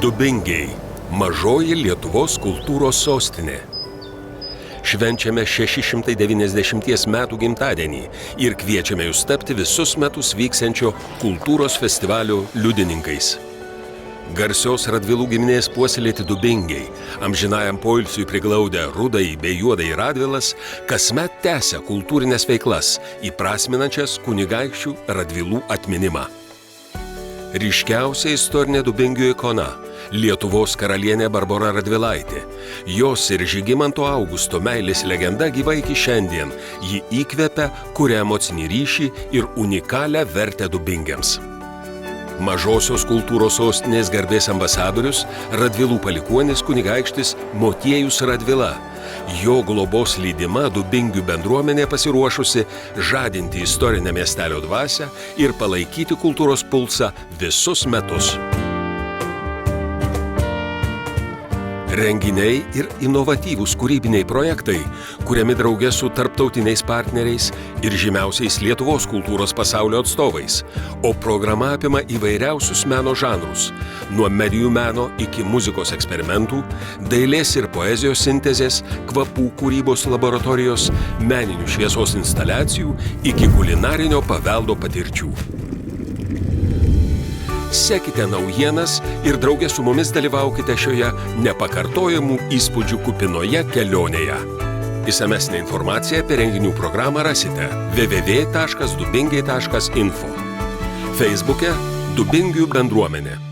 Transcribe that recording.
Dubingiai – mažoji Lietuvos kultūros sostinė. Švenčiame 690 metų gimtadienį ir kviečiame jūs tapti visus metus vyksiančio kultūros festivalio liudininkais. Garsios Radvilų giminės puoselėti Dubingiai, amžinajam poilsiui priglaudę Rudąjį bei Juodąjį Radvilas, kasmet tęsia kultūrinės veiklas, įprasminančias kunigaikščių Radvilų atminimą. Ryškiausia istorinė Dubingių ikona – Lietuvos karalienė Barbora Radvilaitė. Jos ir Žygimanto Augusto meilės legenda gyva iki šiandien. Ji įkvepia, kuria emocinį ryšį ir unikalią vertę Dubingiams. Mažosios kultūros sostinės garbės ambasadorius Radvilų palikuonis kunigaikštis Motiejus Radvila. Jo globos lydima Dubingių bendruomenė pasiruošusi žadinti istorinę miestelio dvasią ir palaikyti kultūros pulsą visus metus. Renginiai ir inovatyvūs kūrybiniai projektai, kuriami drauge su tarptautiniais partneriais ir žymiausiais Lietuvos kultūros pasaulio atstovais, o programa apima įvairiausius meno žanrus, nuo medijų meno iki muzikos eksperimentų, dailės ir poezijos sintezės, kvapų kūrybos laboratorijos, meninių šviesos instaliacijų iki kulinarinio paveldo patirčių. Sekite naujienas ir drauge su mumis dalyvaukite šioje nepakartojamų įspūdžių kupinoje kelionėje. Išsamesnę informaciją apie renginių programą rasite www.dubingiai.info. Feisbuke Dubingių bendruomenė.